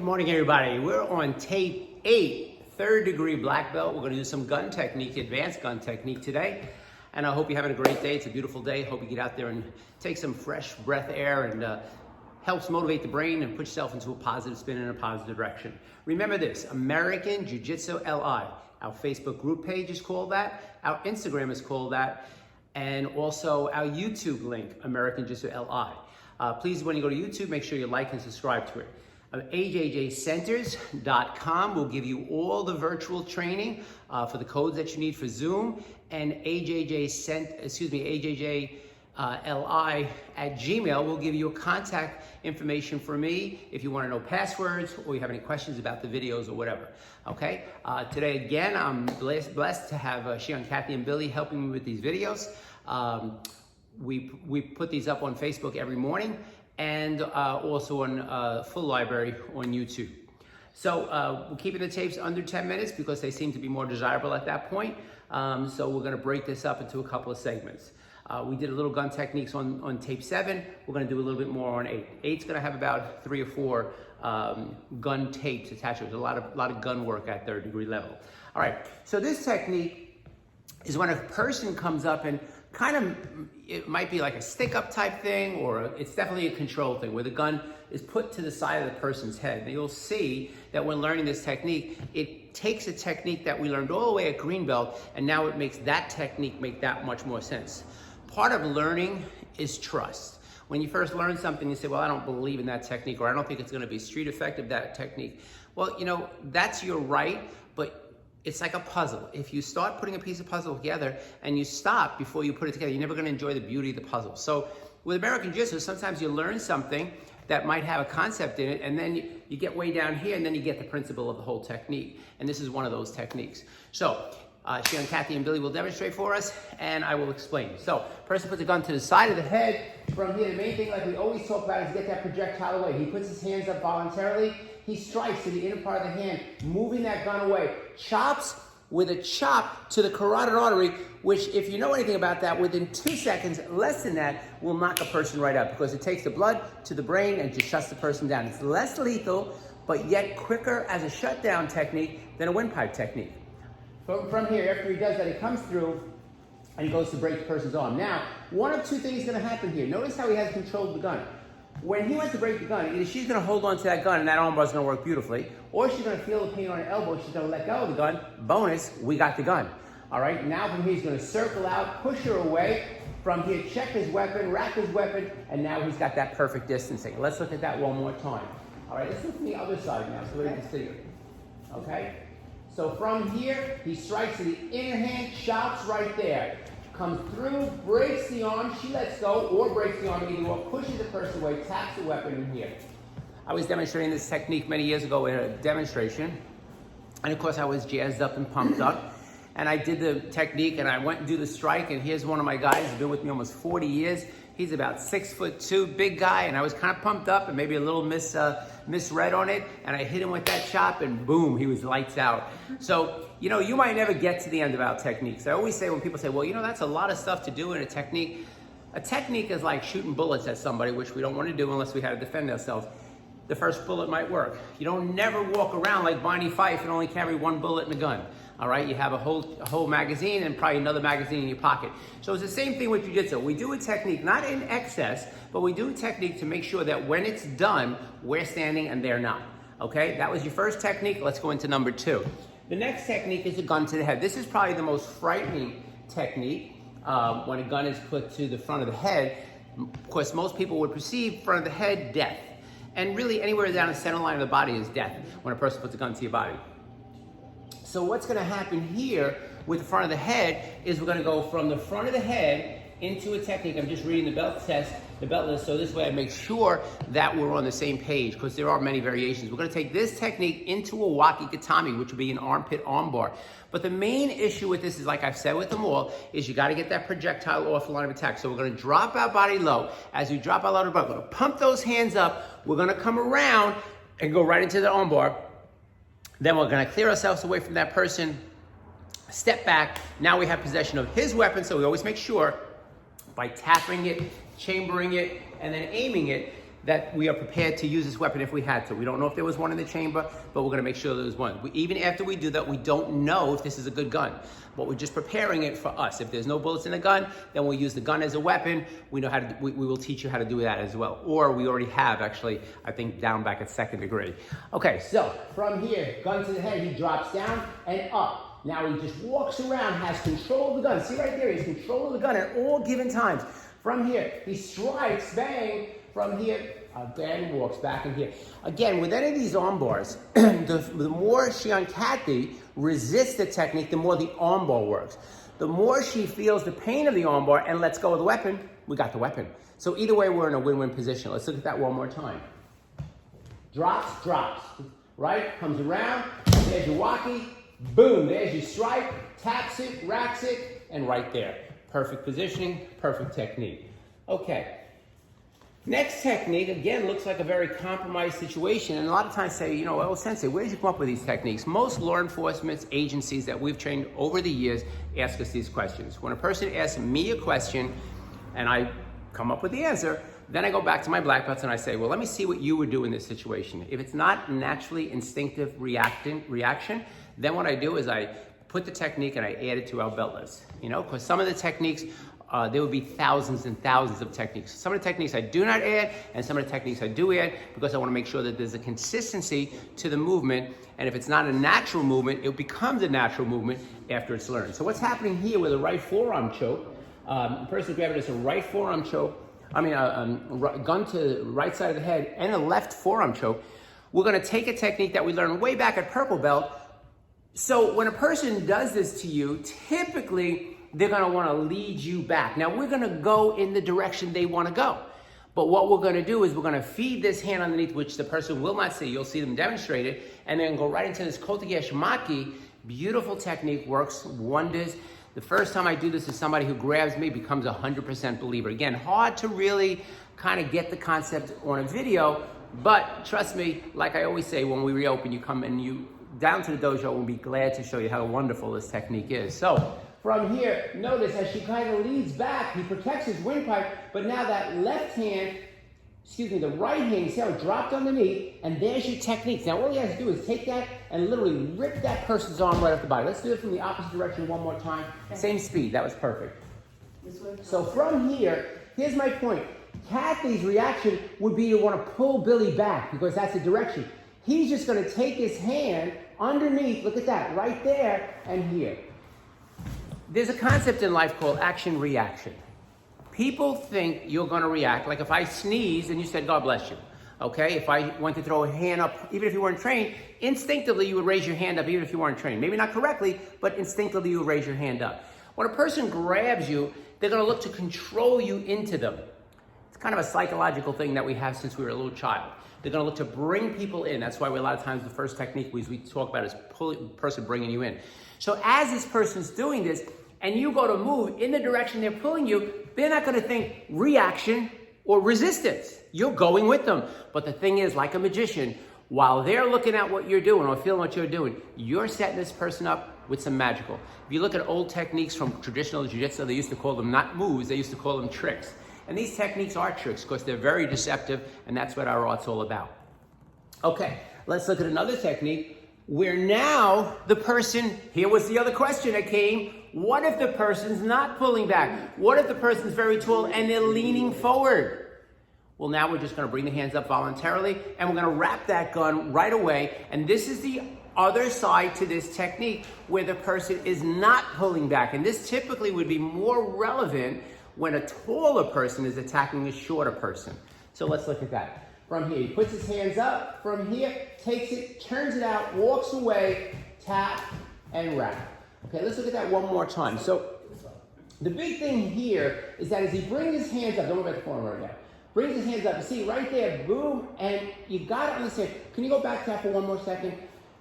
Good morning, everybody. We're on tape 8, third degree black belt. We're going to do some gun technique, advanced gun technique today. And I hope you're having a great day. It's a beautiful day. Hope you get out there and take some fresh breath air and helps motivate the brain and put yourself into a positive spin in a positive direction. Remember this, American Jiu-Jitsu LI. Our Facebook group page is called that. Our Instagram is called that. And also our YouTube link, American Jiu-Jitsu LI. Please, when you go to YouTube, make sure you like and subscribe to it. AJJcenters.com will give you all the virtual training for the codes that you need for Zoom, and AJJLI@gmail will give you a contact information for me if you want to know passwords or you have any questions about the videos or whatever. Okay. Today again, I'm blessed to have Shion, Kathy, and Billy helping me with these videos. We put these up on Facebook every morning, and also on full library on YouTube. So we're keeping the tapes under 10 minutes because they seem to be more desirable at that point. So we're gonna break this up into a couple of segments. We did a little gun techniques on tape 7. We're gonna do a little bit more on 8. 8's gonna have about 3 or 4 gun tapes attached to it. There's a lot of gun work at third degree level. All right, so this technique is when a person comes up and kind of, it might be like a stick up type thing, or it's definitely a control thing where the gun is put to the side of the person's head. And you'll see that when learning this technique, it takes a technique that we learned all the way at green belt, and now it makes that technique make that much more sense. Part of learning is trust. When you first learn something, you say, well, I don't believe in that technique, or I don't think it's gonna be street effective, that technique. Well, you know, that's your right, but it's like a puzzle. If you start putting a piece of puzzle together and you stop before you put it together, you're never gonna enjoy the beauty of the puzzle. So with American Jiu-Jitsu, sometimes you learn something that might have a concept in it, and then you get way down here, and then you get the principle of the whole technique. And this is one of those techniques. So Shion, Kathy, and Billy will demonstrate for us, and I will explain. So person puts a gun to the side of the head. From here, the main thing, like we always talk about, is get that projectile away. He puts his hands up voluntarily. He strikes to the inner part of the hand, moving that gun away. Chops with a chop to the carotid artery, which, if you know anything about that, within 2 seconds, less than that, will knock a person right out, because it takes the blood to the brain and just shuts the person down. It's less lethal, but yet quicker as a shutdown technique than a windpipe technique. From here, after he does that, he comes through and he goes to break the person's arm. Now, one of two things is gonna happen here. Notice how he has control of the gun. When he went to break the gun, either she's gonna hold on to that gun and that armbar is gonna work beautifully, or she's gonna feel the pain on her elbow, she's gonna let go of the gun. Bonus, we got the gun. All right, now from here, he's gonna circle out, push her away. From here, check his weapon, rack his weapon, and now he's got that perfect distancing. Let's look at that one more time. All right, let's look from the other side now so we can see it. Okay? So from here, he strikes to the inner hand, chops right there. Comes through, breaks the arm, she lets go, or breaks the arm either, or pushes the person away, taps the weapon in here. I was demonstrating this technique many years ago in a demonstration, and of course I was jazzed up and pumped up, and I did the technique, and I went and do the strike, and here's one of my guys who's been with me almost 40 years. He's about 6'2", big guy, and I was kind of pumped up and maybe a little misread on it, and I hit him with that chop, and boom, he was lights out. So, you know, you might never get to the end of our techniques. I always say, when people say, well, you know, that's a lot of stuff to do in a technique is like shooting bullets at somebody, which we don't want to do unless we had to defend ourselves. The first bullet might work. You don't never walk around like Barney Fife and only carry one bullet in a gun. All right, you have a whole magazine and probably another magazine in your pocket. So it's the same thing with Jiu-Jitsu. We do a technique, not in excess, but we do a technique to make sure that when it's done, we're standing and they're not. Okay, that was your first technique. Let's go into number 2. The next technique is a gun to the head. This is probably the most frightening technique when a gun is put to the front of the head. Of course, most people would perceive front of the head, death. And really anywhere down the center line of the body is death when a person puts a gun to your body. So what's gonna happen here with the front of the head is we're gonna go from the front of the head into a technique. I'm just reading the belt test, the belt list, so this way I make sure that we're on the same page, because there are many variations. We're gonna take this technique into a wakigatami, which would be an armpit armbar. But the main issue with this is, like I've said with them all, is you gotta get that projectile off the line of attack. So we're gonna drop our body low. As we drop our low, we're gonna pump those hands up. We're gonna come around and go right into the armbar. Then we're gonna clear ourselves away from that person, step back. Now we have possession of his weapon, so we always make sure by tapping it, chambering it, and then aiming it, that we are prepared to use this weapon if we had to. We don't know if there was one in the chamber, but we're gonna make sure there was one. Even after we do that, we don't know if this is a good gun, but we're just preparing it for us. If there's no bullets in the gun, then we'll use the gun as a weapon. We know how to, we will teach you how to do that as well. Or we already have, actually, I think down back at 2nd degree. Okay, so from here, gun to the head, he drops down and up. Now he just walks around, has control of the gun. See right there, he has control of the gun at all given times. From here, he strikes, bang. From here, again, walks back in here. Again, with any of these arm bars, the more Kathy resists the technique, the more the arm bar works. The more she feels the pain of the arm bar and lets go of the weapon, we got the weapon. So either way, we're in a win-win position. Let's look at that one more time. Drops, drops, right? Comes around, there's your walkie, boom, there's your strike, taps it, racks it, and right there. Perfect positioning, perfect technique. Okay. Next technique, again, looks like a very compromised situation. And a lot of times say, you know, well, Sensei, where did you come up with these techniques? Most law enforcement agencies that we've trained over the years ask us these questions. When a person asks me a question and I come up with the answer, then I go back to my black belts and I say, well, let me see what you would do in this situation. If it's not naturally instinctive reaction, then what I do is I put the technique and I add it to our belt list. You know, because some of the techniques, there would be thousands and thousands of techniques. Some of the techniques I do not add, and some of the techniques I do add, because I want to make sure that there's a consistency to the movement. And if it's not a natural movement, it becomes a natural movement after it's learned. So what's happening here with a right forearm choke, the person grabbing us a right forearm choke, gun to the right side of the head, and a left forearm choke. We're going to take a technique that we learned way back at Purple Belt. So when a person does this to you, typically, they're going to want to lead you back. Now, we're going to go in the direction they want to go. But what we're going to do is we're going to feed this hand underneath, which the person will not see. You'll see them demonstrate it. And then go right into this Kotegesh Maki. Beautiful technique, works wonders. The first time I do this is somebody who grabs me, becomes a 100% believer. Again, hard to really kind of get the concept on a video. But trust me, like I always say, when we reopen, you come and you down to the dojo, we'll be glad to show you how wonderful this technique is. So, from here, notice as she kind of leads back, he protects his windpipe, but now that left hand, the right hand, you see how it dropped underneath, and there's your technique. Now all he has to do is take that and literally rip that person's arm right off the body. Let's do it from the opposite direction one more time. Same speed, that was perfect. So from here, here's my point. Kathy's reaction would be to want to pull Billy back, because that's the direction. He's just going to take his hand underneath, look at that, right there, and here. There's a concept in life called action-reaction. People think you're going to react. Like if I sneezed and you said, God bless you. Okay? If I went to throw a hand up, even if you weren't trained, instinctively you would raise your hand up even if you weren't trained. Maybe not correctly, but instinctively you would raise your hand up. When a person grabs you, they're going to look to control you into them. It's kind of a psychological thing that we have since we were a little child. They're going to look to bring people in. That's why a lot of times the first technique we talk about is person bringing you in. So as this person's doing this, and you go to move in the direction they're pulling you, they're not going to think reaction or resistance. You're going with them. But the thing is, like a magician, while they're looking at what you're doing or feeling what you're doing, you're setting this person up with some magical. If you look at old techniques from traditional jiu-jitsu, they used to call them not moves, they used to call them tricks. And these techniques are tricks because they're very deceptive, and that's what our art's all about. Okay, let's look at another technique where now the person, here was the other question that came, what if the person's not pulling back? What if the person's very tall and they're leaning forward? Well, now we're just going to bring the hands up voluntarily, and we're going to wrap that gun right away. And this is the other side to this technique where the person is not pulling back. And this typically would be more relevant when a taller person is attacking a shorter person. So let's look at that. From here, he puts his hands up. From here, takes it, turns it out, walks away, tap, and wrap. Okay, let's look at that one more time. So the big thing here is that as he brings his hands up, don't worry about the form right now. Brings his hands up, you see right there, boom, and you got to understand. Can you go back to that for one more second?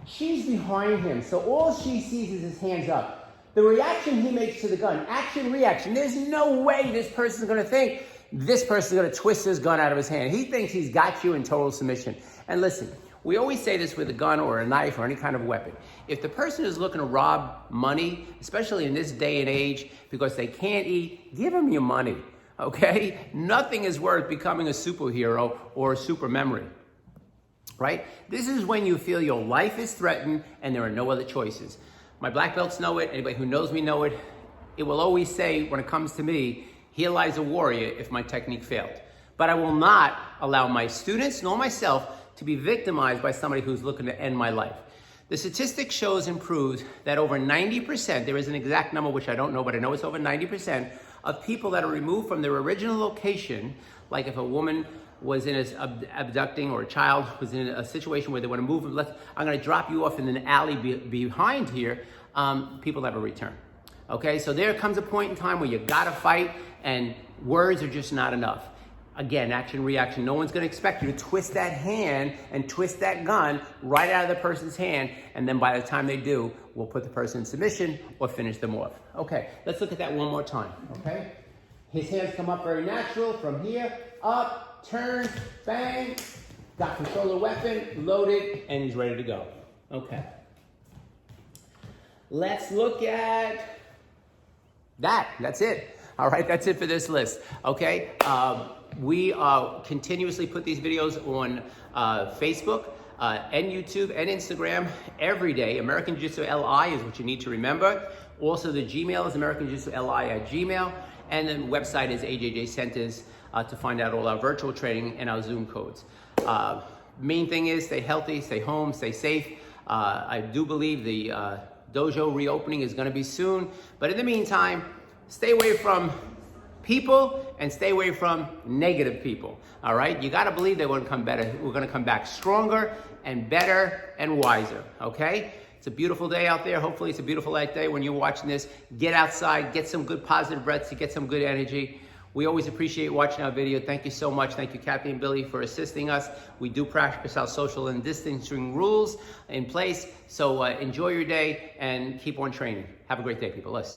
She's behind him, so all she sees is his hands up. The reaction he makes to the gun, action, reaction. There's no way this person's going to think this person's going to twist his gun out of his hand. He thinks he's got you in total submission. And listen, we always say this with a gun or a knife or any kind of weapon. If the person is looking to rob money, especially in this day and age, because they can't eat, give them your money. okay? Nothing is worth becoming a superhero or a super memory, right? This is when you feel your life is threatened and there are no other choices. My black belts know it, anybody who knows me know it. It will always say, when it comes to me, here lies a warrior if my technique failed. But I will not allow my students nor myself to be victimized by somebody who's looking to end my life. The statistic shows and proves that over 90%, there is an exact number which I don't know, but I know it's over 90%, of people that are removed from their original location, like if a woman was in abducting, or a child was in a situation where they want to move, I'm going to drop you off in an alley behind here, people never return. Okay, so there comes a point in time where you got to fight, and words are just not enough. Again, action, reaction. No one's going to expect you to twist that hand and twist that gun right out of the person's hand, and then by the time they do, we'll put the person in submission or finish them off. Okay, let's look at that one more time, okay? His hands come up very natural from here, up, turn, bang, got control of the weapon, loaded, and he's ready to go. Okay. Let's look at that. That's it. All right, that's it for this list, okay? We continuously put these videos on Facebook and YouTube and Instagram every day. American Jiu-Jitsu LI is what you need to remember. Also, the Gmail is AmericanJiu-JitsuLI@gmail, and the website is AJJ Centers to find out all our virtual training and our Zoom codes. Main thing is stay healthy, stay home, stay safe. I do believe the dojo reopening is going to be soon, but in the meantime, stay away from people and stay away from negative people. All right, you got to believe that we're going to come better. We're going to come back stronger and better and wiser. Okay, it's a beautiful day out there. Hopefully, it's a beautiful light day when you're watching this. Get outside, get some good positive breaths to get some good energy. We always appreciate watching our video. Thank you so much. Thank you, Kathy and Billy, for assisting us. We do practice our social and distancing rules in place. So enjoy your day and keep on training. Have a great day, people. Let's.